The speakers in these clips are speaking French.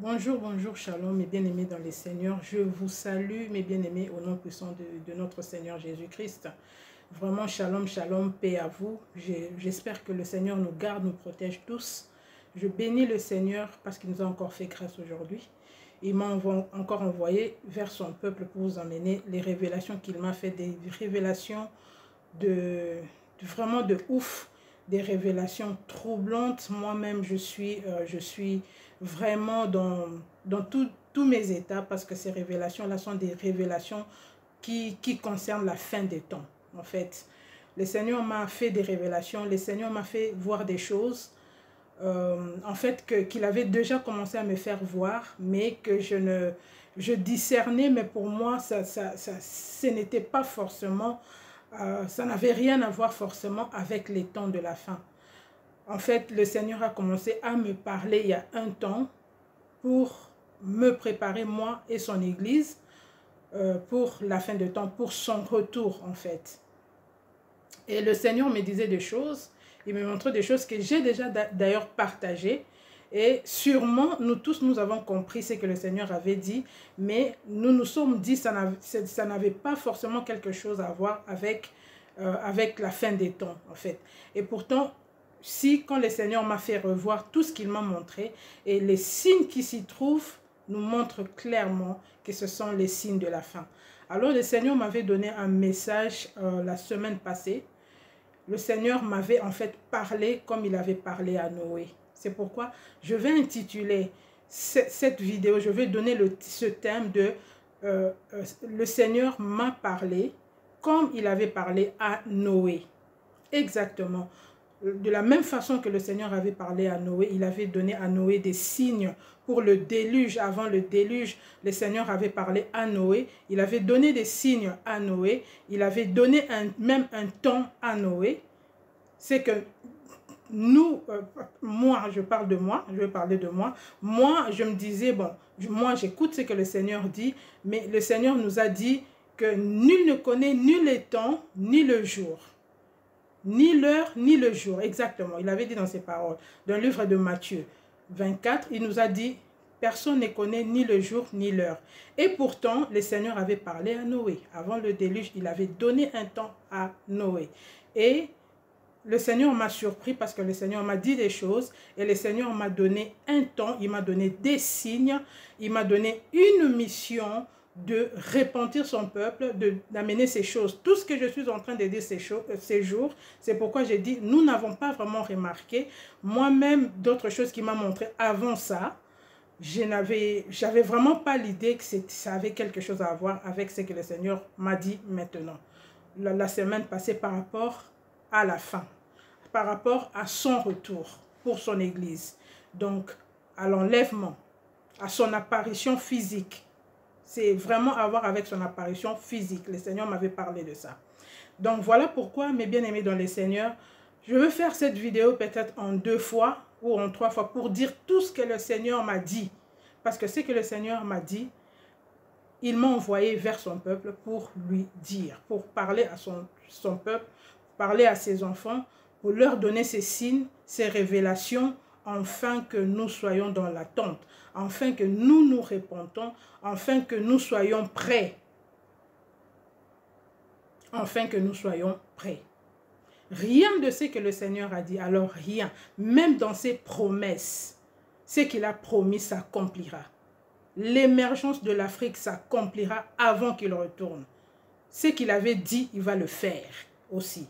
Bonjour, bonjour, shalom, mes bien-aimés dans les Seigneurs. Je vous salue, mes bien-aimés, au nom puissant de notre Seigneur Jésus-Christ. Vraiment, shalom, shalom, paix à vous. J'espère que le Seigneur nous garde, nous protège tous. Je bénis le Seigneur parce qu'il nous a encore fait grâce aujourd'hui. Il m'a encore envoyé vers son peuple pour vous emmener les révélations qu'il m'a fait, des révélations vraiment de ouf, des révélations troublantes. Moi-même, je suis vraiment dans tous mes états parce que ces révélations-là sont des révélations qui concernent la fin des temps. En fait, le Seigneur m'a fait des révélations, le Seigneur m'a fait voir des choses en fait qu'il avait déjà commencé à me faire voir, mais que je discernais, mais pour moi, ce n'était pas forcément, ça n'avait rien à voir forcément avec les temps de la fin. En fait, le Seigneur a commencé à me parler il y a un temps pour me préparer, moi et son Église, pour la fin de temps, pour son retour, en fait. Et le Seigneur me disait des choses, il me montrait des choses que j'ai déjà d'ailleurs partagées. Et sûrement, nous tous, nous avons compris ce que le Seigneur avait dit, mais nous nous sommes dit que ça n'avait pas forcément quelque chose à voir avec la fin des temps, en fait. Et pourtant, si quand le Seigneur m'a fait revoir tout ce qu'il m'a montré, et les signes qui s'y trouvent nous montrent clairement que ce sont les signes de la fin. Alors le Seigneur m'avait donné un message la semaine passée. Le Seigneur m'avait en fait parlé comme il avait parlé à Noé. C'est pourquoi je vais intituler cette vidéo, je vais donner ce thème de le Seigneur m'a parlé comme il avait parlé à Noé. Exactement. De la même façon que le Seigneur avait parlé à Noé, il avait donné à Noé des signes pour le déluge. Avant le déluge, le Seigneur avait parlé à Noé, il avait donné des signes à Noé, il avait donné même un temps à Noé. C'est que nous, moi, je parle de moi, je vais parler de moi. Moi, je me disais, bon, moi j'écoute ce que le Seigneur dit, mais le Seigneur nous a dit que nul ne connaît ni le temps, ni le jour. Ni l'heure, ni le jour, exactement. Il avait dit dans ses paroles, dans le livre de Matthieu 24, il nous a dit, personne ne connaît ni le jour, ni l'heure. Et pourtant, le Seigneur avait parlé à Noé. Avant le déluge, il avait donné un temps à Noé. Et le Seigneur m'a surpris parce que le Seigneur m'a dit des choses et le Seigneur m'a donné un temps, il m'a donné des signes, il m'a donné une mission de repentir son peuple, d'amener ces choses. Tout ce que je suis en train de dire ces jours, c'est pourquoi j'ai dit, nous n'avons pas vraiment remarqué. Moi-même, d'autres choses qui m'ont montré avant ça, j'avais vraiment pas l'idée que ça avait quelque chose à voir avec ce que le Seigneur m'a dit maintenant. La semaine passée par rapport à la fin, par rapport à son retour pour son Église. Donc, à l'enlèvement, à son apparition physique. C'est vraiment à voir avec son apparition physique. Le Seigneur m'avait parlé de ça. Donc, voilà pourquoi, mes bien-aimés dans le Seigneur, je veux faire cette vidéo peut-être en 2 fois ou en 3 fois pour dire tout ce que le Seigneur m'a dit. Parce que ce que le Seigneur m'a dit, il m'a envoyé vers son peuple pour lui dire, pour parler à son peuple, parler à ses enfants, pour leur donner ces signes, ces révélations, afin que nous soyons dans l'attente, afin que nous nous répondons, afin que nous soyons prêts. Afin que nous soyons prêts. Rien de ce que le Seigneur a dit, alors rien, même dans ses promesses, ce qu'il a promis s'accomplira. L'émergence de l'Afrique s'accomplira avant qu'il retourne. Ce qu'il avait dit, il va le faire aussi.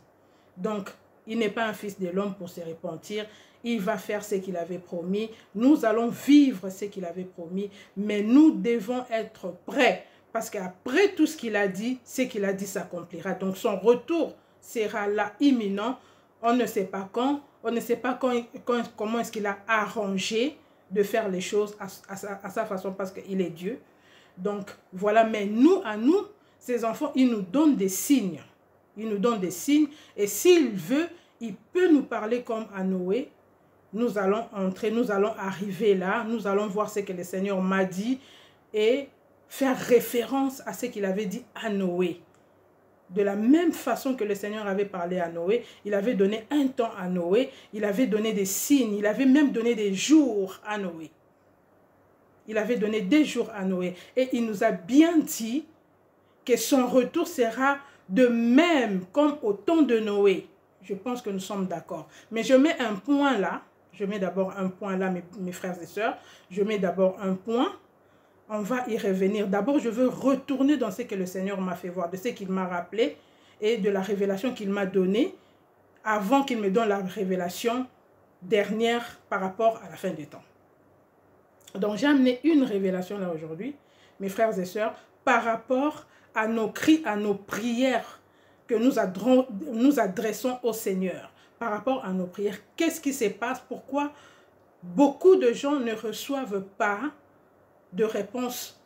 Donc, il n'est pas un fils de l'homme pour se repentir. Il va faire ce qu'il avait promis. Nous allons vivre ce qu'il avait promis. Mais nous devons être prêts. Parce qu'après tout ce qu'il a dit s'accomplira. Donc, son retour sera là imminent. On ne sait pas quand. On ne sait pas comment est-ce qu'il a arrangé de faire les choses à sa façon parce qu'il est Dieu. Donc, voilà. Mais nous, à nous, ses enfants, il nous donne des signes. Il nous donne des signes et s'il veut, il peut nous parler comme à Noé. Nous allons entrer, nous allons arriver là, nous allons voir ce que le Seigneur m'a dit et faire référence à ce qu'il avait dit à Noé. De la même façon que le Seigneur avait parlé à Noé, il avait donné un temps à Noé, il avait donné des signes, il avait même donné des jours à Noé. Il avait donné des jours à Noé. Et il nous a bien dit que son retour sera de même comme au temps de Noé. Je pense que nous sommes d'accord. Mais je mets un point là. Je mets d'abord un point là, mes frères et sœurs. Je mets d'abord un point. On va y revenir. D'abord, je veux retourner dans ce que le Seigneur m'a fait voir, de ce qu'il m'a rappelé et de la révélation qu'il m'a donnée avant qu'il me donne la révélation dernière par rapport à la fin des temps. Donc, j'ai amené une révélation là aujourd'hui, mes frères et sœurs, par rapport à nos cris, à nos prières que nous adressons au Seigneur. Par rapport à nos prières, qu'est-ce qui se passe? Pourquoi beaucoup de gens ne reçoivent pas de réponse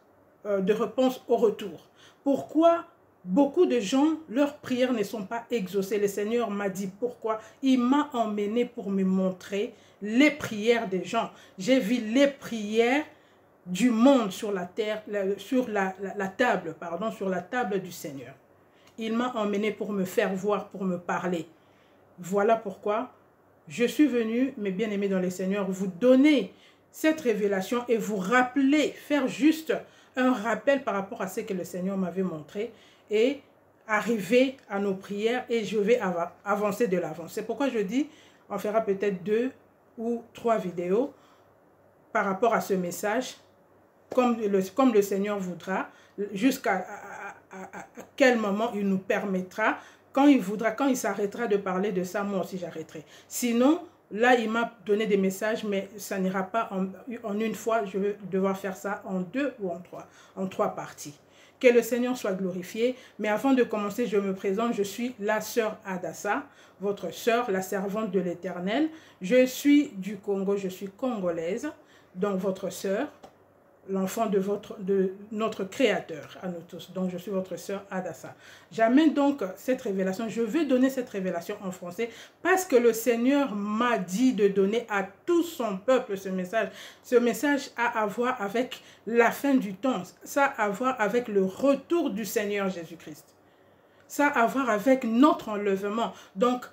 au retour? Pourquoi beaucoup de gens, leurs prières ne sont pas exaucées? Le Seigneur m'a dit pourquoi. Il m'a emmené pour me montrer les prières des gens. J'ai vu les prières du monde sur la terre, sur la table, pardon, sur la table du Seigneur. Il m'a emmené pour me faire voir, pour me parler. Voilà pourquoi je suis venu, mes bien-aimés dans le Seigneur, vous donner cette révélation et vous rappeler, faire juste un rappel par rapport à ce que le Seigneur m'avait montré et arriver à nos prières et je vais avancer de l'avant. C'est pourquoi je dis, on fera peut-être 2 ou 3 vidéos par rapport à ce message, comme le Seigneur voudra, jusqu'à quel moment il nous permettra. Quand il voudra, quand il s'arrêtera de parler de ça, moi aussi j'arrêterai. Sinon, là, il m'a donné des messages, mais ça n'ira pas en une fois. Je vais devoir faire ça en 2 ou en 3 parties. Que le Seigneur soit glorifié. Mais avant de commencer, je me présente. Je suis la sœur Adassa, votre sœur, la servante de l'Éternel. Je suis du Congo, je suis congolaise. Donc, votre sœur, l'enfant de notre Créateur à nous tous. Donc, je suis votre sœur Adassa. J'amène donc cette révélation. Je vais donner cette révélation en français parce que le Seigneur m'a dit de donner à tout son peuple ce message. Ce message a à voir avec la fin du temps. Ça a à voir avec le retour du Seigneur Jésus-Christ. Ça a à voir avec notre enlèvement. Donc,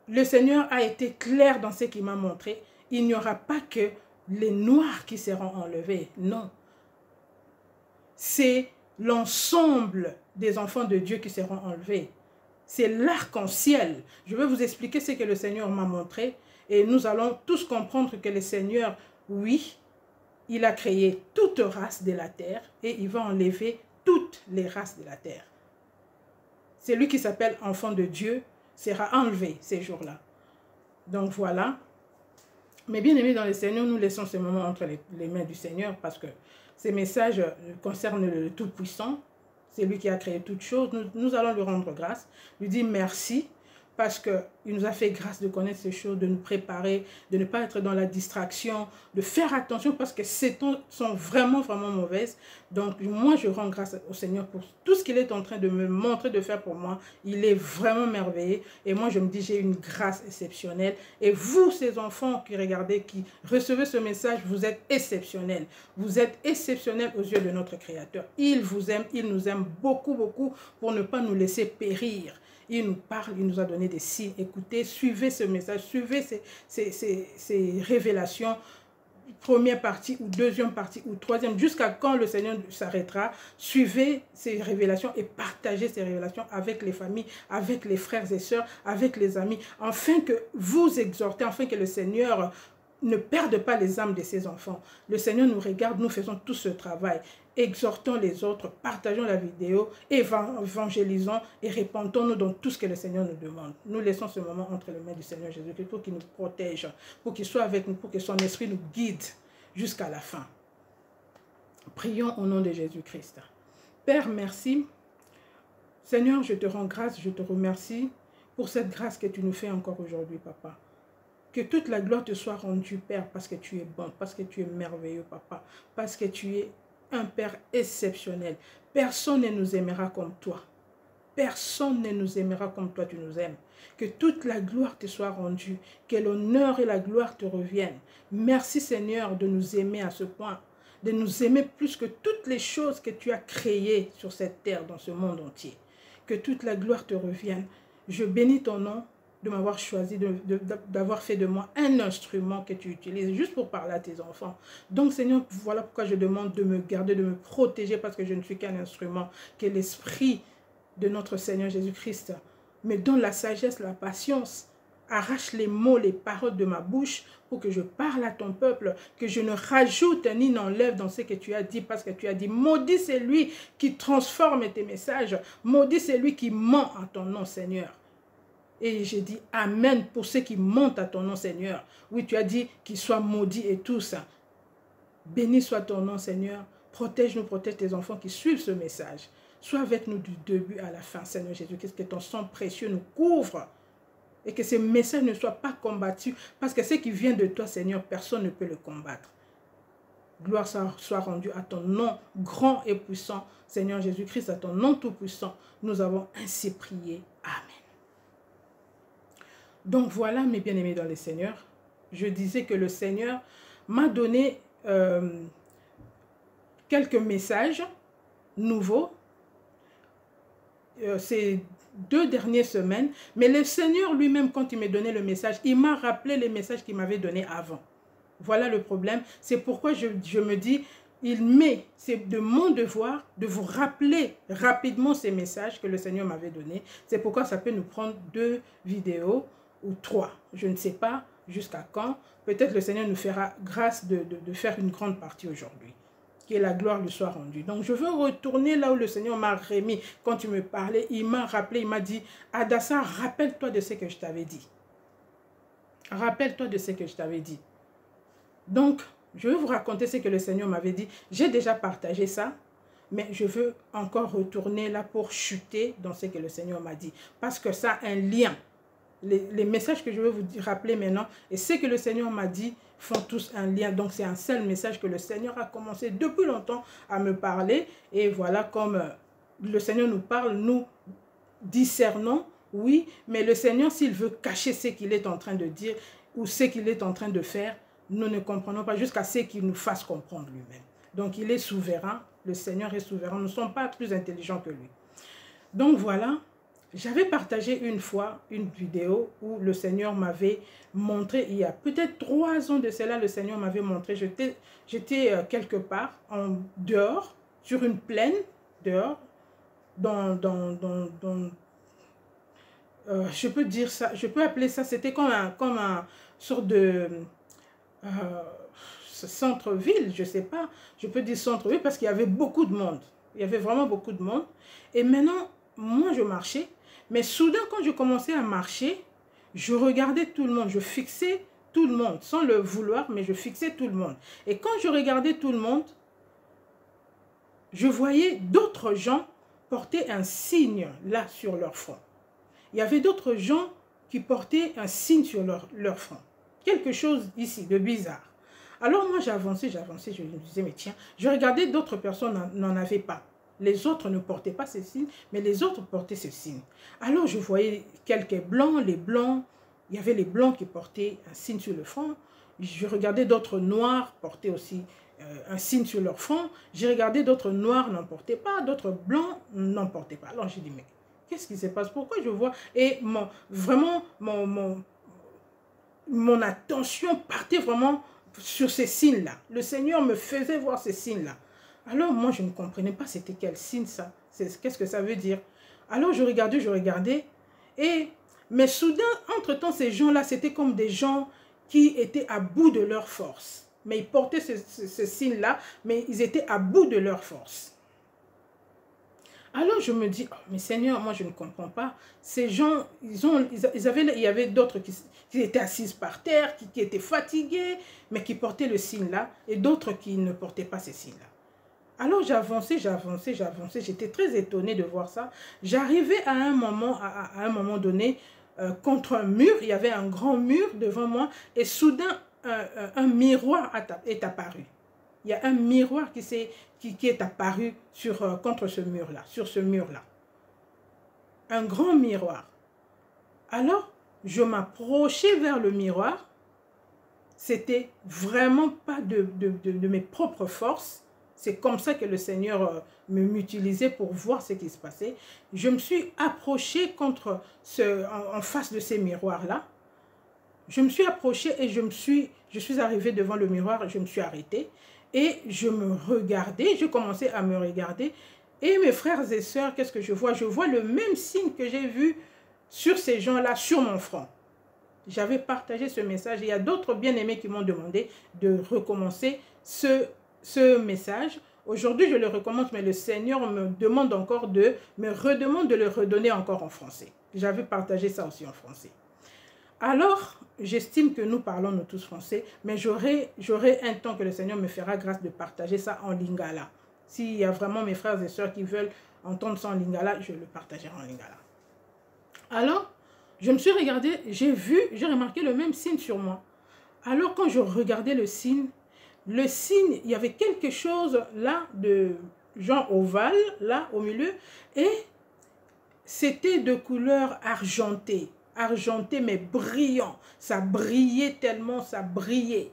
le Seigneur a été clair dans ce qu'il m'a montré. Il n'y aura pas que les noirs qui seront enlevés. Non. C'est l'ensemble des enfants de Dieu qui seront enlevés. C'est l'arc-en-ciel. Je vais vous expliquer ce que le Seigneur m'a montré et nous allons tous comprendre que le Seigneur, oui, il a créé toute race de la terre et il va enlever toutes les races de la terre. Celui qui s'appelle enfant de Dieu sera enlevé ces jours-là. Donc voilà. Mais bien aimés dans le Seigneur, nous laissons ce moment entre les mains du Seigneur parce que ces messages concernent le Tout-Puissant. C'est lui qui a créé toutes choses. Nous allons lui rendre grâce, lui dire merci parce qu'il nous a fait grâce de connaître ces choses, de nous préparer, de ne pas être dans la distraction, de faire attention parce que ces temps sont vraiment, vraiment mauvaises. Donc, moi, je rends grâce au Seigneur pour tout ce qu'il est en train de me montrer, de faire pour moi. Il est vraiment merveilleux. Et moi, je me dis, j'ai une grâce exceptionnelle. Et vous, ces enfants qui regardez, qui recevez ce message, vous êtes exceptionnels. Vous êtes exceptionnels aux yeux de notre Créateur. Il vous aime, il nous aime beaucoup, beaucoup pour ne pas nous laisser périr. Il nous parle, il nous a donné des signes. Écoutez, suivez ce message, suivez ces révélations, première partie ou deuxième partie ou troisième, jusqu'à quand le Seigneur s'arrêtera. Suivez ces révélations et partagez ces révélations avec les familles, avec les frères et sœurs, avec les amis, afin que vous exhortez, afin que le Seigneur ne perde pas les âmes de ses enfants. Le Seigneur nous regarde, nous faisons tout ce travail. Exhortons les autres, partageons la vidéo, évangélisons et répandons-nous dans tout ce que le Seigneur nous demande. Nous laissons ce moment entre les mains du Seigneur Jésus-Christ pour qu'il nous protège, pour qu'il soit avec nous, pour que son esprit nous guide jusqu'à la fin. Prions au nom de Jésus-Christ. Père, merci. Seigneur, je te rends grâce, je te remercie pour cette grâce que tu nous fais encore aujourd'hui, Papa. Que toute la gloire te soit rendue, Père, parce que tu es bon, parce que tu es merveilleux, Papa, parce que tu es un Père exceptionnel. Personne ne nous aimera comme toi. Personne ne nous aimera comme toi, tu nous aimes. Que toute la gloire te soit rendue, que l'honneur et la gloire te reviennent. Merci, Seigneur, de nous aimer à ce point, de nous aimer plus que toutes les choses que tu as créées sur cette terre, dans ce monde entier. Que toute la gloire te revienne. Je bénis ton nom de m'avoir choisi, d'avoir fait de moi un instrument que tu utilises juste pour parler à tes enfants. Donc, Seigneur, voilà pourquoi je demande de me garder, de me protéger, parce que je ne suis qu'un instrument, que l'Esprit de notre Seigneur Jésus-Christ me donne la sagesse, la patience, arrache les mots, les paroles de ma bouche pour que je parle à ton peuple, que je ne rajoute ni n'enlève dans ce que tu as dit, parce que tu as dit, maudit c'est lui qui transforme tes messages, maudit c'est lui qui ment en ton nom, Seigneur. Et j'ai dit Amen pour ceux qui mentent à ton nom, Seigneur. Oui, tu as dit qu'ils soient maudits et tout ça. Béni soit ton nom, Seigneur. Protège-nous, protège tes enfants qui suivent ce message. Sois avec nous du début à la fin, Seigneur Jésus-Christ, que ton sang précieux nous couvre et que ces messages ne soient pas combattus, parce que ce qui vient de toi, Seigneur, personne ne peut le combattre. Gloire soit rendue à ton nom grand et puissant, Seigneur Jésus-Christ, à ton nom tout-puissant. Nous avons ainsi prié. Amen. Donc voilà, mes bien-aimés dans le Seigneur, je disais que le Seigneur m'a donné quelques messages nouveaux ces 2 dernières semaines, mais le Seigneur lui-même, quand il m'a donné le message, il m'a rappelé les messages qu'il m'avait donnés avant. Voilà le problème. C'est pourquoi je me dis, c'est de mon devoir de vous rappeler rapidement ces messages que le Seigneur m'avait donnés. C'est pourquoi ça peut nous prendre 2 vidéos ou 3. Je ne sais pas jusqu'à quand. Peut-être le Seigneur nous fera grâce de faire une grande partie aujourd'hui. Que la gloire lui soit rendue. Donc je veux retourner là où le Seigneur m'a remis. Quand tu me parlais, il m'a rappelé, il m'a dit, Adassa, rappelle-toi de ce que je t'avais dit. Rappelle-toi de ce que je t'avais dit. Donc, je vais vous raconter ce que le Seigneur m'avait dit. J'ai déjà partagé ça, mais je veux encore retourner là pour chuter dans ce que le Seigneur m'a dit. Parce que ça a un lien. Les messages que je vais vous rappeler maintenant et ce que le Seigneur m'a dit font tous un lien. Donc, c'est un seul message que le Seigneur a commencé depuis longtemps à me parler. Et voilà, comme le Seigneur nous parle, nous discernons, oui, mais le Seigneur, s'il veut cacher ce qu'il est en train de dire ou ce qu'il est en train de faire, nous ne comprenons pas jusqu'à ce qu'il nous fasse comprendre lui-même. Donc, il est souverain. Le Seigneur est souverain. Nous ne sommes pas plus intelligents que lui. Donc, voilà. J'avais partagé une fois une vidéo où le Seigneur m'avait montré, il y a peut-être 3 ans de cela, le Seigneur m'avait montré, j'étais quelque part dehors, sur une plaine, dehors, je peux dire ça, je peux appeler ça, c'était comme un sorte de centre-ville, je ne sais pas, je peux dire centre-ville parce qu'il y avait beaucoup de monde, il y avait vraiment beaucoup de monde. Et maintenant, moi je marchais, mais soudain quand je commençais à marcher, je regardais tout le monde, je fixais tout le monde, sans le vouloir, mais je fixais tout le monde. Et quand je regardais tout le monde, je voyais d'autres gens porter un signe là sur leur front. Il y avait d'autres gens qui portaient un signe sur leur front. Quelque chose ici de bizarre. Alors moi j'avançais, je me disais mais tiens, je regardais d'autres personnes n'en avaient pas. Les autres ne portaient pas ces signes, mais les autres portaient ce signe. Alors je voyais quelques blancs, les blancs, il y avait les blancs qui portaient un signe sur le front. Je regardais d'autres noirs porter aussi un signe sur leur front. J'ai regardé d'autres noirs n'en portaient pas, d'autres blancs n'en portaient pas. Alors j'ai dit mais qu'est-ce qui se passe? Pourquoi je vois? Et mon attention partait vraiment sur ces signes-là. Le Seigneur me faisait voir ces signes-là. Alors moi, je ne comprenais pas c'était quel signe ça. Qu'est-ce que ça veut dire? Alors je regardais. Mais soudain, entre-temps, ces gens-là, c'était comme des gens qui étaient à bout de leur force. Mais ils portaient ce signe-là, mais ils étaient à bout de leur force. Alors je me dis, oh, mais Seigneur, moi je ne comprends pas. Ces gens, il y avait d'autres qui étaient assises par terre, qui étaient fatigués, mais qui portaient le signe-là, et d'autres qui ne portaient pas ces signes-là. Alors j'avançais, j'étais très étonnée de voir ça. J'arrivais à un moment donné, contre un mur, il y avait un grand mur devant moi, et soudain, un miroir est apparu. Il y a un miroir qui est apparu contre ce mur-là, sur ce mur-là. Un grand miroir. Alors, je m'approchais vers le miroir. C'était vraiment pas de mes propres forces. C'est comme ça que le Seigneur m'utilisait pour voir ce qui se passait. Je me suis approchée en face de ces miroirs-là. Je me suis approchée et je suis arrivée devant le miroir et je me suis arrêtée. Et je me regardais, je commençais à me regarder. Et mes frères et sœurs, qu'est-ce que je vois? Je vois le même signe que j'ai vu sur ces gens-là, sur mon front. J'avais partagé ce message. Il y a d'autres bien-aimés qui m'ont demandé de recommencer ce message. Aujourd'hui, je le recommence, mais le Seigneur me demande encore me redemande de le redonner encore en français. J'avais partagé ça aussi en français. Alors, j'estime que nous parlons nous tous français, mais j'aurai un temps que le Seigneur me fera grâce de partager ça en lingala. S'il y a vraiment mes frères et sœurs qui veulent entendre ça en lingala, je le partagerai en lingala. Alors, je me suis regardée, j'ai remarqué le même signe sur moi. Alors, quand je regardais le signe, il y avait quelque chose là de genre ovale, là au milieu, et c'était de couleur argentée. Argenté mais brillant, ça brillait tellement, ça brillait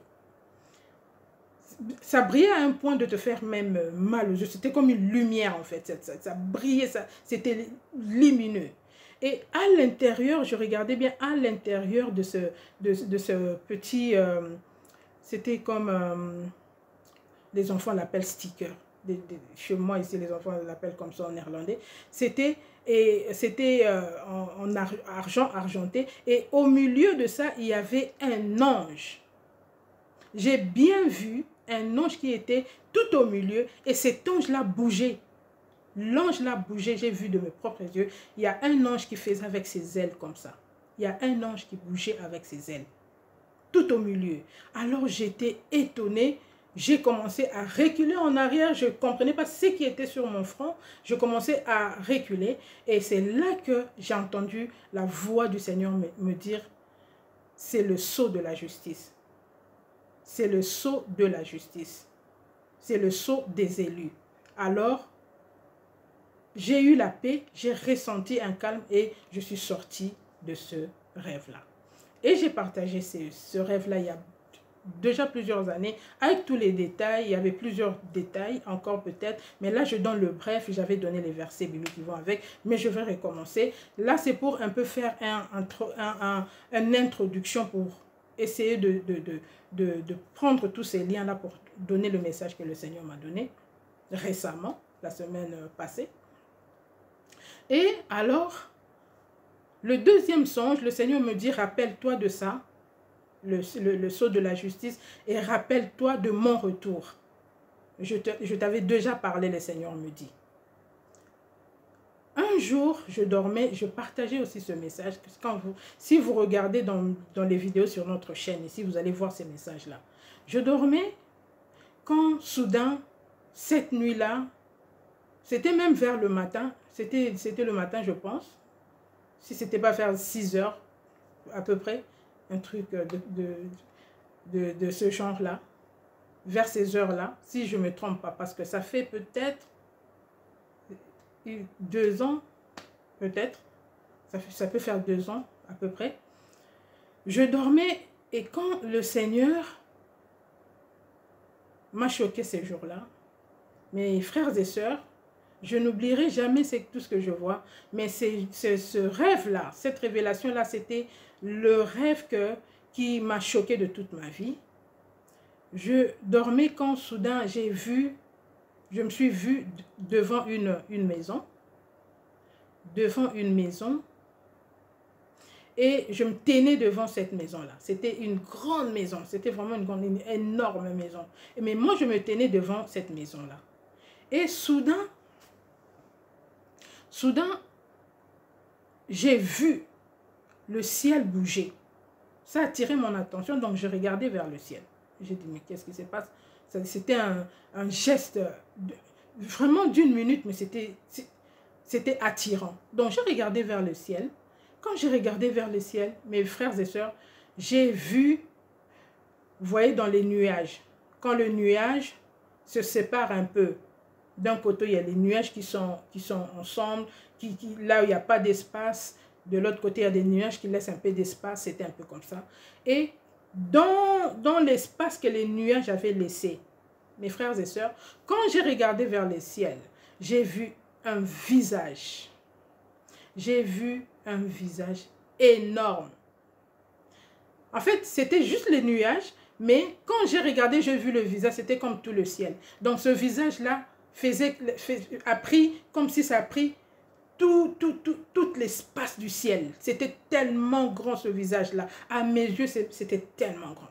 à un point de te faire même mal aux yeux. C'était comme une lumière en fait, ça brillait, c'était lumineux. Et à l'intérieur, je regardais bien à l'intérieur de ce petit, c'était comme les enfants l'appellent sticker. Chez moi ici les enfants l'appellent comme ça en néerlandais. C'était en argent argenté, et au milieu de ça il y avait un ange. J'ai bien vu un ange qui était tout au milieu, et cet ange là bougeait. L'ange là bougeait, j'ai vu de mes propres yeux. Il y a un ange qui faisait avec ses ailes comme ça. Il y a un ange qui bougeait avec ses ailes tout au milieu. Alors j'étais étonnée. J'ai commencé à reculer en arrière. Je ne comprenais pas ce qui était sur mon front. Je commençais à reculer. Et c'est là que j'ai entendu la voix du Seigneur me dire, c'est le sceau de la justice. C'est le sceau de la justice. C'est le sceau des élus. Alors, j'ai eu la paix, j'ai ressenti un calme et je suis sortie de ce rêve-là. Et j'ai partagé ce rêve-là il y a déjà plusieurs années, avec tous les détails. Il y avait plusieurs détails encore peut-être, mais là je donne le bref. J'avais donné les versets bibliques qui vont avec, mais je vais recommencer. Là c'est pour un peu faire une introduction, pour essayer de prendre tous ces liens-là pour donner le message que le Seigneur m'a donné récemment, la semaine passée. Et alors, le deuxième songe, le Seigneur me dit, rappelle-toi de ça, le sceau de la justice, et rappelle-toi de mon retour. Je t'avais déjà parlé, le Seigneur me dit. Un jour, je dormais, je partageais aussi ce message. Si vous regardez dans les vidéos sur notre chaîne, ici, vous allez voir ces messages-là. Je dormais quand soudain, cette nuit-là, c'était même vers le matin, c'était le matin je pense, si c'était pas vers 6 heures à peu près, un truc de ce genre-là, vers ces heures-là, si je ne me trompe pas, parce que ça fait peut-être 2 ans, peut-être, ça peut faire 2 ans à peu près. Je dormais et quand le Seigneur m'a choqué ces jours-là, mes frères et sœurs, je n'oublierai jamais tout ce que je vois, mais c'est ce rêve-là, cette révélation-là, c'était le rêve qui m'a choqué de toute ma vie. Je dormais quand soudain je me suis vue devant une maison, et je me tenais devant cette maison-là. C'était une grande maison, c'était vraiment une énorme maison. Mais moi, je me tenais devant cette maison-là. Et soudain, j'ai vu le ciel bouger. Ça a attiré mon attention, donc je regardais vers le ciel. J'ai dit, mais qu'est-ce qui se passe? C'était un geste vraiment d'1 minute, mais c'était attirant. Donc, j'ai regardé vers le ciel. Quand j'ai regardé vers le ciel, mes frères et sœurs, j'ai vu, vous voyez, dans les nuages. Quand le nuage se sépare un peu, d'un côté, il y a les nuages qui sont ensemble, là où il n'y a pas d'espace. De l'autre côté, il y a des nuages qui laissent un peu d'espace. C'était un peu comme ça. Et dans l'espace que les nuages avaient laissé, mes frères et sœurs, quand j'ai regardé vers le ciel, j'ai vu un visage. J'ai vu un visage énorme. En fait, c'était juste les nuages, mais quand j'ai regardé, j'ai vu le visage, c'était comme tout le ciel. Donc ce visage-là a pris, comme si ça a pris tout l'espace du ciel. C'était tellement grand ce visage-là. À mes yeux, c'était tellement grand.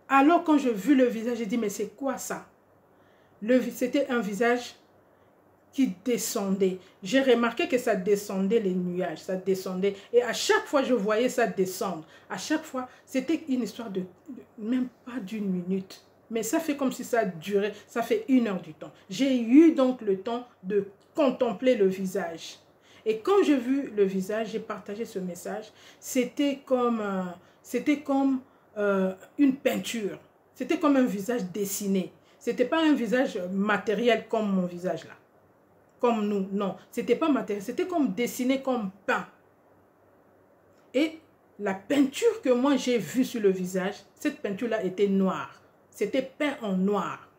Alors quand j'ai vu le visage, j'ai dit, mais c'est quoi ça? C'était un visage qui descendait. J'ai remarqué que ça descendait les nuages, ça descendait. Et à chaque fois, je voyais ça descendre. À chaque fois, c'était une histoire de même pas d'une minute. Mais ça fait comme si ça durait, ça fait 1 heure du temps. J'ai eu donc le temps de contempler le visage. Et quand j'ai vu le visage, j'ai partagé ce message. C'était comme une peinture. C'était comme un visage dessiné. C'était pas un visage matériel comme mon visage là. Comme nous, non. C'était pas matériel. C'était comme dessiné, comme peint. Et la peinture que moi j'ai vue sur le visage, cette peinture-là était noire. C'était peint en noir.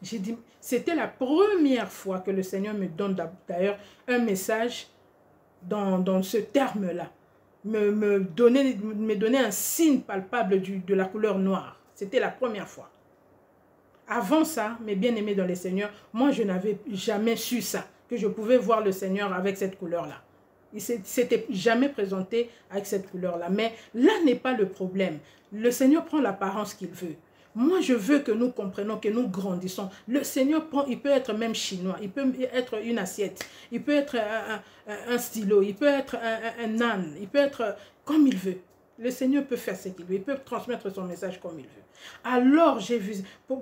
J'ai dit, c'était la première fois que le Seigneur me donne d'ailleurs un message dans ce terme-là. Me donner un signe palpable de la couleur noire. C'était la première fois. Avant ça, mes bien-aimés dans le Seigneur, moi je n'avais jamais su ça, que je pouvais voir le Seigneur avec cette couleur-là. Il ne s'était jamais présenté avec cette couleur-là. Mais là n'est pas le problème. Le Seigneur prend l'apparence qu'il veut. Moi, je veux que nous comprenions, que nous grandissons. Le Seigneur prend, il peut être même chinois, il peut être une assiette, il peut être un stylo, il peut être un âne, il peut être comme il veut. Le Seigneur peut faire ce qu'il veut, il peut transmettre son message comme il veut. Alors, j'ai vu,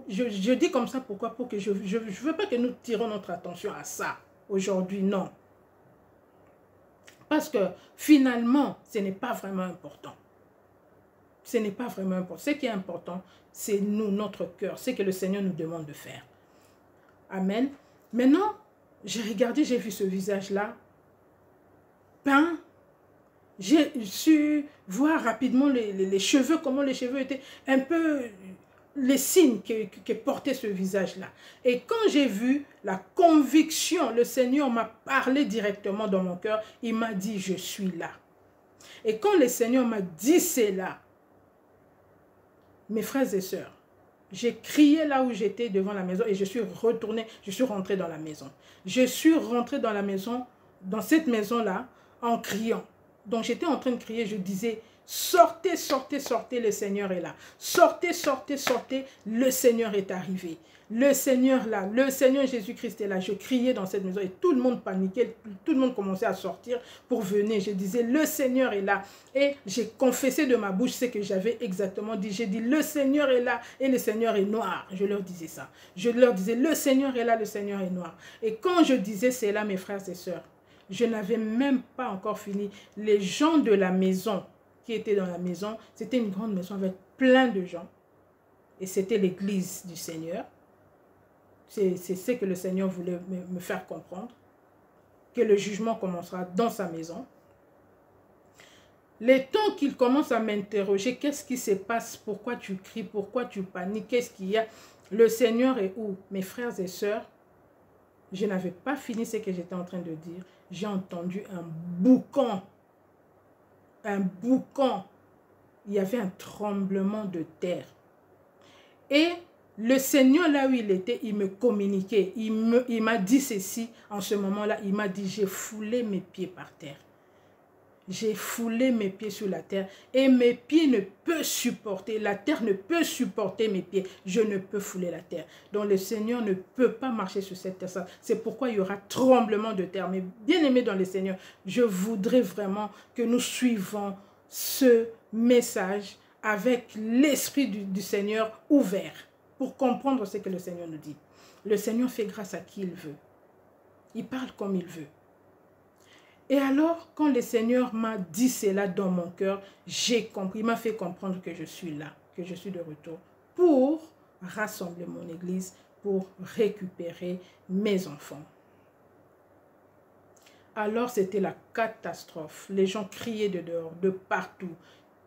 je dis comme ça, pourquoi? Pour que je ne veux pas que nous tirons notre attention à ça aujourd'hui, non. Parce que finalement, ce n'est pas vraiment important. Ce n'est pas vraiment important. Ce qui est important, c'est nous, notre cœur, ce que le Seigneur nous demande de faire. Amen. Maintenant, j'ai regardé, j'ai vu ce visage-là peint. J'ai su voir rapidement les cheveux, comment les cheveux étaient un peu les signes que portait ce visage-là. Et quand j'ai vu la conviction, le Seigneur m'a parlé directement dans mon cœur, il m'a dit, je suis là. Et quand le Seigneur m'a dit, c'est là, mes frères et sœurs, j'ai crié là où j'étais devant la maison et je suis retournée, je suis rentrée dans la maison. Je suis rentrée dans la maison, dans cette maison-là, en criant. Donc j'étais en train de crier, je disais, sortez, sortez, sortez, le Seigneur est là. Sortez, sortez, sortez, le Seigneur est arrivé. Le Seigneur là, le Seigneur Jésus-Christ est là. Je criais dans cette maison et tout le monde paniquait, tout le monde commençait à sortir pour venir. Je disais, le Seigneur est là. Et j'ai confessé de ma bouche ce que j'avais exactement dit. J'ai dit, le Seigneur est là et le Seigneur est noir. Je leur disais ça. Je leur disais, le Seigneur est là, le Seigneur est noir. Et quand je disais c'est là, mes frères et sœurs, je n'avais même pas encore fini. Les gens de la maison qui étaient dans la maison, c'était une grande maison avec plein de gens. Et c'était l'église du Seigneur. C'est ce que le Seigneur voulait me faire comprendre. Que le jugement commencera dans sa maison. Les temps qu'il commence à m'interroger, qu'est-ce qui se passe? Pourquoi tu cries? Pourquoi tu paniques? Qu'est-ce qu'il y a? Le Seigneur est où? Mes frères et sœurs, je n'avais pas fini ce que j'étais en train de dire. J'ai entendu un boucan. Un boucan. Il y avait un tremblement de terre. Et le Seigneur, là où il était, il me communiquait. Il m'a dit ceci en ce moment-là. Il m'a dit, j'ai foulé mes pieds par terre. J'ai foulé mes pieds sur la terre et mes pieds ne peuvent supporter, la terre ne peut supporter mes pieds. Je ne peux fouler la terre. Donc le Seigneur ne peut pas marcher sur cette terre. C'est pourquoi il y aura tremblement de terre. Mais bien aimé dans le Seigneur, je voudrais vraiment que nous suivons ce message avec l'esprit du Seigneur ouvert pour comprendre ce que le Seigneur nous dit. Le Seigneur fait grâce à qui il veut. Il parle comme il veut. Et alors, quand le Seigneur m'a dit cela dans mon cœur, j'ai compris, il m'a fait comprendre que je suis là, que je suis de retour pour rassembler mon église, pour récupérer mes enfants. Alors, c'était la catastrophe. Les gens criaient de dehors, de partout.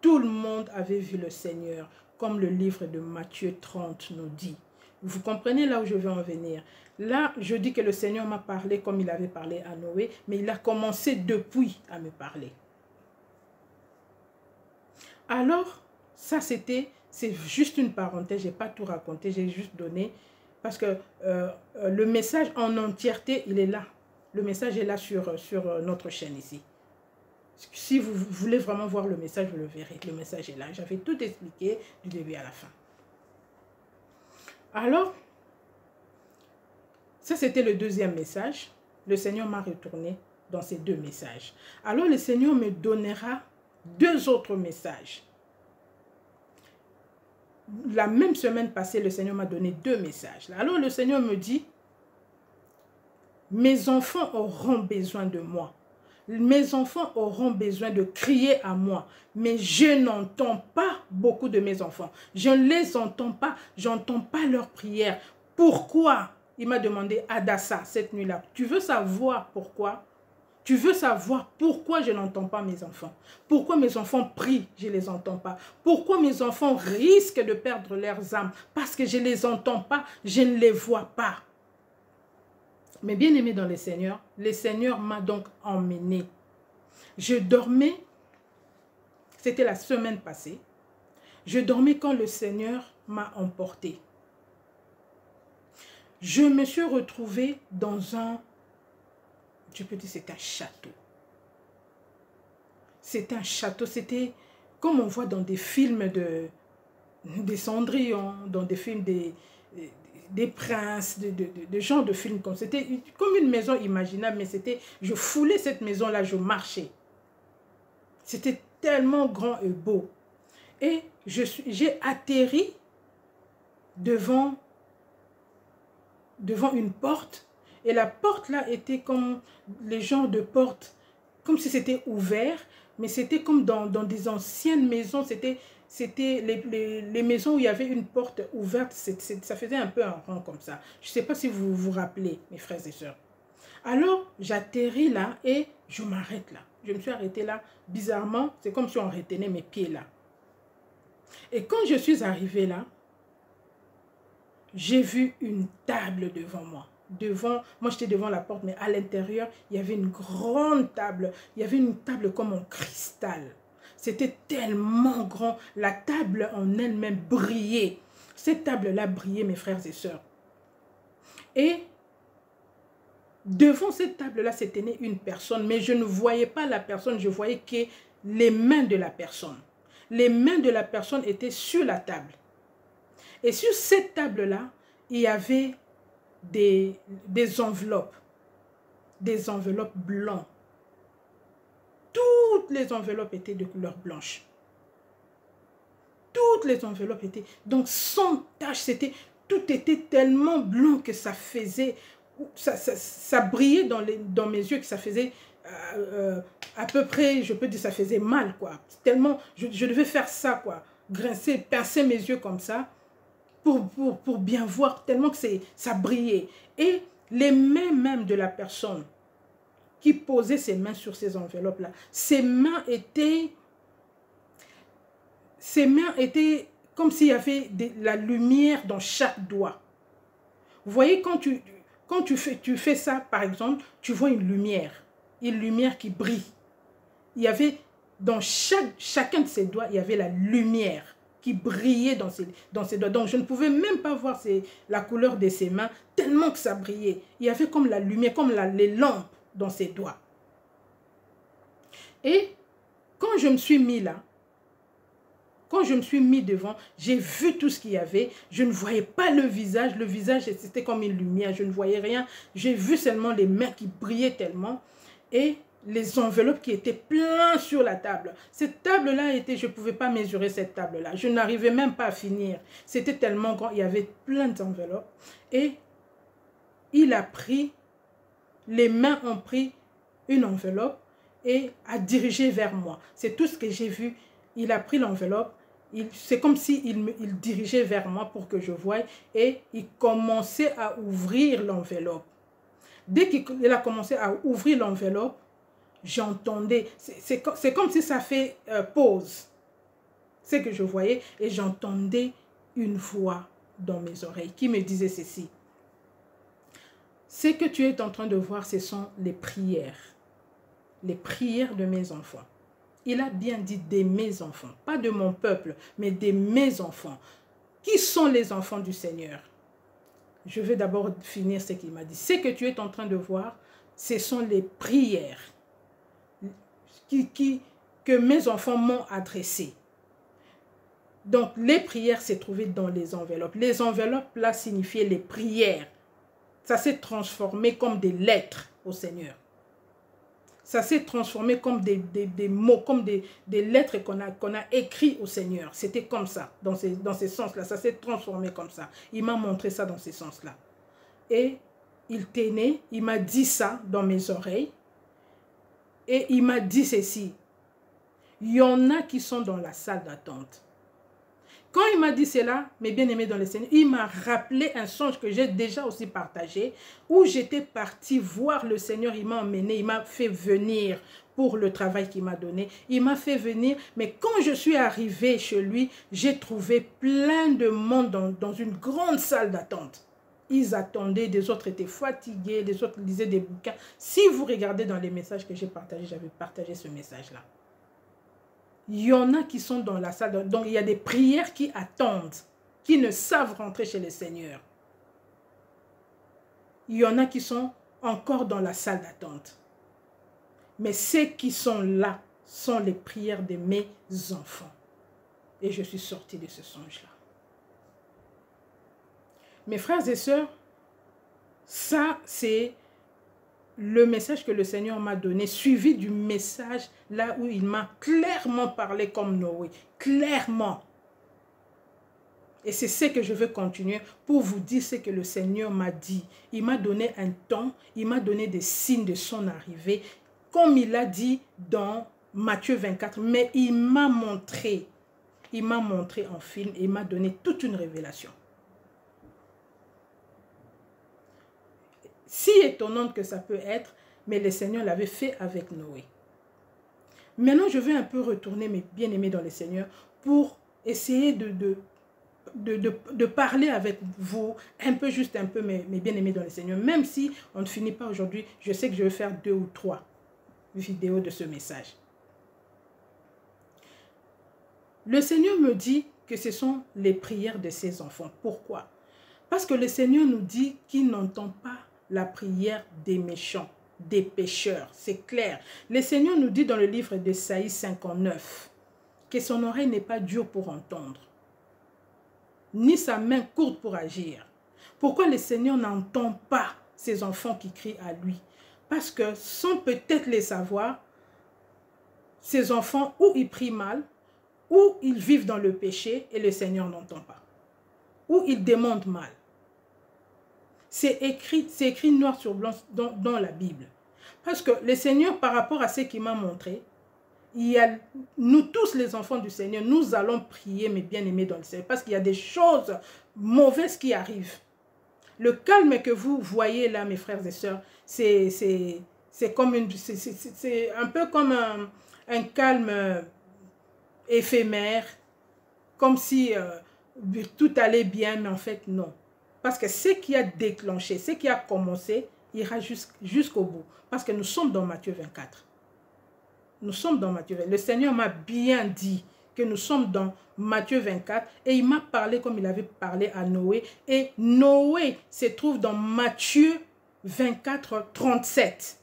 tout le monde avait vu le Seigneur, comme le livre de Matthieu 30 nous dit. Vous comprenez là où je veux en venir? Là, je dis que le Seigneur m'a parlé comme il avait parlé à Noé, mais il a commencé depuis à me parler. Alors, ça c'est juste une parenthèse, je n'ai pas tout raconté, j'ai juste donné, parce que le message en entièreté, il est là. Le message est là sur notre chaîne ici. Si vous voulez vraiment voir le message, vous le verrez. Le message est là. J'avais tout expliqué du début à la fin. Alors, ça c'était le deuxième message. Le Seigneur m'a retourné dans ces deux messages. Alors le Seigneur me donnera deux autres messages. La même semaine passée, le Seigneur m'a donné deux messages. Alors le Seigneur me dit, mes enfants auront besoin de moi. Mes enfants auront besoin de crier à moi, mais je n'entends pas beaucoup de mes enfants. Je ne les entends pas, j'entends pas leurs prières. Pourquoi? Il m'a demandé, Adassa, cette nuit-là, tu veux savoir pourquoi? Tu veux savoir pourquoi je n'entends pas mes enfants? Pourquoi mes enfants prient, je ne les entends pas? Pourquoi mes enfants risquent de perdre leurs âmes? Parce que je ne les entends pas, je ne les vois pas. Mais bien aimé dans le Seigneur m'a donc emmené. Je dormais, c'était la semaine passée, je dormais quand le Seigneur m'a emporté. Je me suis retrouvée dans un, je peux dire c'est un château. C'est un château, c'était comme on voit dans des films des Cendrillon, dans des films des princes, de genres de films comme c'était comme une maison imaginable, mais c'était, je foulais cette maison-là, je marchais. C'était tellement grand et beau. Et j'ai atterri devant une porte. Et la porte-là était comme les genres de portes, comme si c'était ouvert, mais c'était comme dans des anciennes maisons. C'était les maisons où il y avait une porte ouverte, ça faisait un peu un rond comme ça. Je ne sais pas si vous vous rappelez, mes frères et sœurs. Alors, j'atterris là et je m'arrête là. Je me suis arrêtée là. Bizarrement, c'est comme si on retenait mes pieds là. Et quand je suis arrivée là, j'ai vu une table devant moi. Moi, j'étais devant la porte, mais à l'intérieur, il y avait une grande table. Il y avait une table comme en cristal. C'était tellement grand. La table en elle-même brillait. Cette table-là brillait, mes frères et sœurs. Et devant cette table-là, se tenait une personne, mais je ne voyais pas la personne, je voyais que les mains de la personne. Les mains de la personne étaient sur la table. Et sur cette table-là, il y avait des enveloppes blancs. Toutes les enveloppes étaient de couleur blanche. Toutes les enveloppes étaient, donc sans tache, tout était tellement blanc que ça faisait, ça brillait dans mes yeux que ça faisait à peu près, je peux dire, ça faisait mal, quoi. Tellement, je devais faire ça, quoi. Grincer, pincer mes yeux comme ça, pour bien voir, tellement que ça brillait. Et les mains même de la personne qui posait ses mains sur ces enveloppes-là, ses mains étaient comme s'il y avait la lumière dans chaque doigt. Vous voyez, quand tu fais ça, par exemple, tu vois une lumière qui brille. Il y avait, dans chacun de ses doigts, il y avait la lumière qui brillait dans ses doigts. Donc, je ne pouvais même pas voir la couleur de ses mains, tellement que ça brillait. Il y avait comme la lumière, comme les lampes dans ses doigts. Et quand je me suis mis là, quand je me suis mis devant, j'ai vu tout ce qu'il y avait. Je ne voyais pas le visage. Le visage, c'était comme une lumière. Je ne voyais rien. J'ai vu seulement les mains qui brillaient tellement. Et les enveloppes qui étaient pleines sur la table. Cette table-là je ne pouvais pas mesurer cette table-là. Je n'arrivais même pas à finir. C'était tellement grand. Il y avait plein d'enveloppes. Et il a pris, les mains ont pris une enveloppe et a dirigé vers moi. C'est tout ce que j'ai vu. Il a pris l'enveloppe. C'est comme s'il dirigeait vers moi pour que je voie et il commençait à ouvrir l'enveloppe. Dès qu'il a commencé à ouvrir l'enveloppe, j'entendais, c'est comme si ça fait pause. C'est que je voyais et j'entendais une voix dans mes oreilles qui me disait ceci. Ce que tu es en train de voir, ce sont les prières de mes enfants. Il a bien dit de mes enfants, pas de mon peuple, mais de mes enfants. Qui sont les enfants du Seigneur? Je vais d'abord finir ce qu'il m'a dit. Ce que tu es en train de voir, ce sont les prières que mes enfants m'ont adressées. Donc, les prières s'est trouvées dans les enveloppes. Les enveloppes, là, signifiaient les prières. Ça s'est transformé comme des lettres au Seigneur. Ça s'est transformé comme des mots, comme des lettres qu'on a écrites au Seigneur. C'était comme ça, dans ces sens-là. Ça s'est transformé comme ça. Il m'a montré ça dans ces sens-là. Et il tenait, il m'a dit ça dans mes oreilles. Et il m'a dit ceci. Il y en a qui sont dans la salle d'attente. Quand il m'a dit cela, mes bien-aimés dans le Seigneur, il m'a rappelé un songe que j'ai déjà aussi partagé, où j'étais partie voir le Seigneur, il m'a emmené, il m'a fait venir pour le travail qu'il m'a donné. Il m'a fait venir, mais quand je suis arrivée chez lui, j'ai trouvé plein de monde dans une grande salle d'attente. Ils attendaient, des autres étaient fatigués, des autres lisaient des bouquins. Si vous regardez dans les messages que j'ai partagés, j'avais partagé ce message-là. Il y en a qui sont dans la salle. Donc, il y a des prières qui attendent, qui ne savent rentrer chez le Seigneur. Il y en a qui sont encore dans la salle d'attente. Mais ceux qui sont là sont les prières de mes enfants. Et je suis sortie de ce songe-là. Mes frères et sœurs, ça, c'est le message que le Seigneur m'a donné, suivi du message là où il m'a clairement parlé comme Noé. Clairement. Et c'est ce que je veux continuer pour vous dire ce que le Seigneur m'a dit. Il m'a donné un temps, il m'a donné des signes de son arrivée, comme il a dit dans Matthieu 24. Mais il m'a montré en film et il m'a donné toute une révélation. Si étonnante que ça peut être, mais le Seigneur l'avait fait avec Noé. Maintenant, je vais un peu retourner, mes bien-aimés dans le Seigneur, pour essayer de parler avec vous, juste un peu, mes bien-aimés dans le Seigneur. Même si on ne finit pas aujourd'hui, je sais que je vais faire 2 ou 3 vidéos de ce message. Le Seigneur me dit que ce sont les prières de ses enfants. Pourquoi? Parce que le Seigneur nous dit qu'il n'entend pas la prière des méchants, des pécheurs. C'est clair. Le Seigneur nous dit dans le livre d'Ésaïe 59 que son oreille n'est pas dure pour entendre, ni sa main courte pour agir. Pourquoi le Seigneur n'entend pas ses enfants qui crient à lui? Parce que sans peut-être les savoir, ses enfants, ou ils prient mal, ou ils vivent dans le péché et le Seigneur n'entend pas, ou ils demandent mal. C'est écrit noir sur blanc dans la Bible. Parce que le Seigneur, par rapport à ce qu'il m'a montré, nous tous les enfants du Seigneur, nous allons prier, mes bien-aimés dans le Seigneur, parce qu'il y a des choses mauvaises qui arrivent. Le calme que vous voyez là, mes frères et sœurs, c'est un peu comme un calme éphémère, comme si tout allait bien, mais en fait non. Parce que ce qui a déclenché, ce qui a commencé, ira jusqu'au bout. Parce que nous sommes dans Matthieu 24. Nous sommes dans Matthieu 24. Le Seigneur m'a bien dit que nous sommes dans Matthieu 24. Et il m'a parlé comme il avait parlé à Noé. Et Noé se trouve dans Matthieu 24, 37.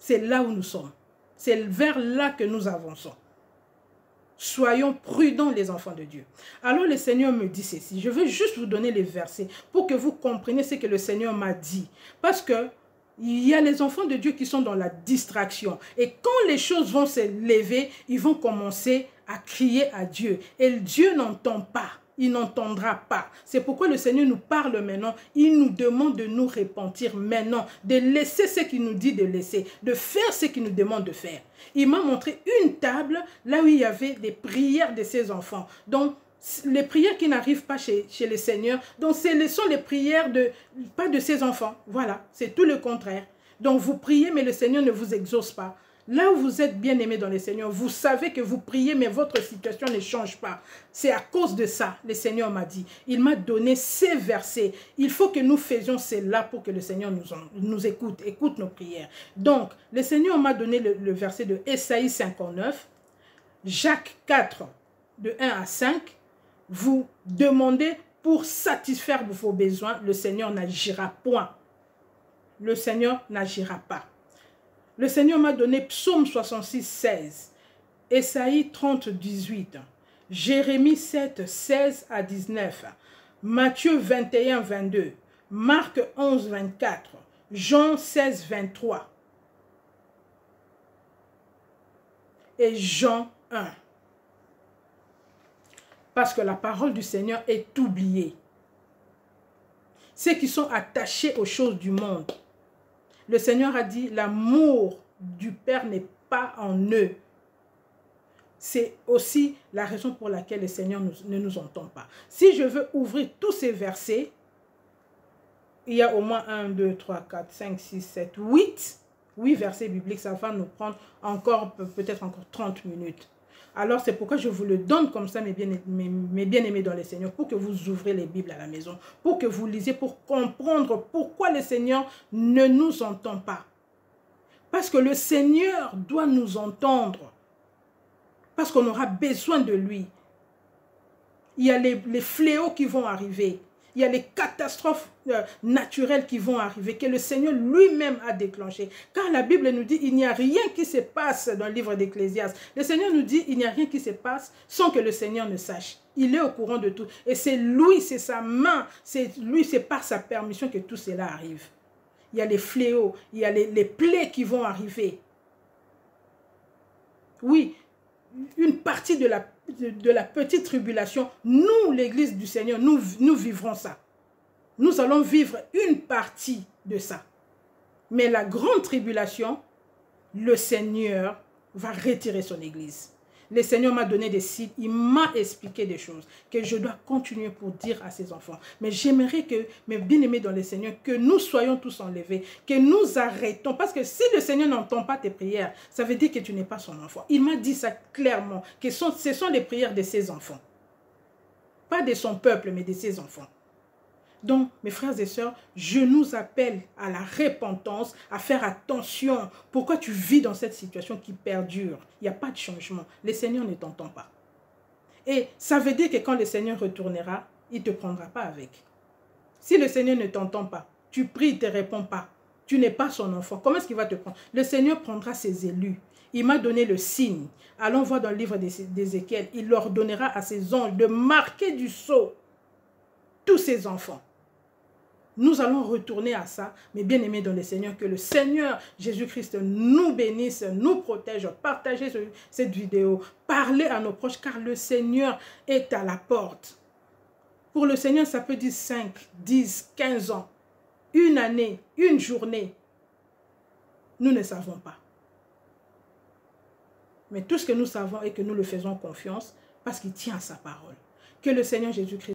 C'est là où nous sommes. C'est vers là que nous avançons. Soyons prudents les enfants de Dieu. Alors le Seigneur me dit ceci. Je vais juste vous donner les versets pour que vous compreniez ce que le Seigneur m'a dit. Parce que il y a les enfants de Dieu qui sont dans la distraction. Et quand les choses vont se lever, ils vont commencer à crier à Dieu. Et Dieu n'entend pas. Il n'entendra pas. C'est pourquoi le Seigneur nous parle maintenant. Il nous demande de nous repentir maintenant, de laisser ce qu'il nous dit de laisser, de faire ce qu'il nous demande de faire. Il m'a montré une table là où il y avait des prières de ses enfants. Donc, les prières qui n'arrivent pas chez le Seigneur, donc ce sont les prières pas de ses enfants. Voilà, c'est tout le contraire. Donc, vous priez, mais le Seigneur ne vous exauce pas. Là où vous êtes bien-aimés dans le Seigneur, vous savez que vous priez, mais votre situation ne change pas. C'est à cause de ça, le Seigneur m'a dit. Il m'a donné ces versets. Il faut que nous faisions cela pour que le Seigneur nous écoute nos prières. Donc, le Seigneur m'a donné le verset de Ésaïe 59, Jacques 4, de 1 à 5. Vous demandez pour satisfaire vos besoins, le Seigneur n'agira point. Le Seigneur n'agira pas. Le Seigneur m'a donné Psaume 66, 16, Ésaïe 30, 18, Jérémie 7, 16 à 19, Matthieu 21, 22, Marc 11, 24, Jean 16, 23 et Jean 1. Parce que la parole du Seigneur est oubliée. Ceux qui sont attachés aux choses du monde, le Seigneur a dit, l'amour du Père n'est pas en eux. C'est aussi la raison pour laquelle le Seigneur ne nous entend pas. Si je veux ouvrir tous ces versets, il y a au moins 1, 2, 3, 4, 5, 6, 7, 8 versets bibliques. Ça va nous prendre encore, peut-être encore 30 minutes. Alors c'est pourquoi je vous le donne comme ça, mes bien-aimés dans le Seigneur, pour que vous ouvrez les Bibles à la maison, pour que vous lisez, pour comprendre pourquoi le Seigneur ne nous entend pas. Parce que le Seigneur doit nous entendre, parce qu'on aura besoin de lui. Il y a les fléaux qui vont arriver, il y a les catastrophes naturelles qui vont arriver, que le Seigneur lui-même a déclenchées. Car la Bible nous dit, il n'y a rien qui se passe dans le livre d'Ecclésiaste. Le Seigneur nous dit, il n'y a rien qui se passe sans que le Seigneur ne sache. Il est au courant de tout. Et c'est lui, c'est sa main, c'est lui, c'est par sa permission que tout cela arrive. Il y a les fléaux, il y a les plaies qui vont arriver. Oui, une partie de la petite tribulation, nous, l'Église du Seigneur, nous vivrons ça. Nous allons vivre une partie de ça. Mais la grande tribulation, le Seigneur va retirer son Église. Le Seigneur m'a donné des signes, il m'a expliqué des choses que je dois continuer pour dire à ses enfants. Mais j'aimerais que, mes bien-aimés dans le Seigneur, que nous soyons tous enlevés, que nous arrêtons. Parce que si le Seigneur n'entend pas tes prières, ça veut dire que tu n'es pas son enfant. Il m'a dit ça clairement, que ce sont les prières de ses enfants. Pas de son peuple, mais de ses enfants. Donc, mes frères et sœurs, je nous appelle à la repentance, à faire attention. Pourquoi tu vis dans cette situation qui perdure? Il n'y a pas de changement. Le Seigneur ne t'entend pas. Et ça veut dire que quand le Seigneur retournera, il ne te prendra pas avec. Si le Seigneur ne t'entend pas, tu pries, il ne te répond pas, tu n'es pas son enfant, comment est-ce qu'il va te prendre? Le Seigneur prendra ses élus. Il m'a donné le signe. Allons voir dans le livre d'Ézéchiel. Il leur donnera à ses anges de marquer du sceau tous ses enfants. Nous allons retourner à ça, mes bien-aimés dans le Seigneur, que le Seigneur Jésus-Christ nous bénisse, nous protège. Partagez cette vidéo, parlez à nos proches, car le Seigneur est à la porte. Pour le Seigneur, ça peut dire 5, 10, 15 ans, une année, une journée. Nous ne savons pas. Mais tout ce que nous savons est que nous le faisons confiance parce qu'il tient à sa parole. Que le Seigneur Jésus-Christ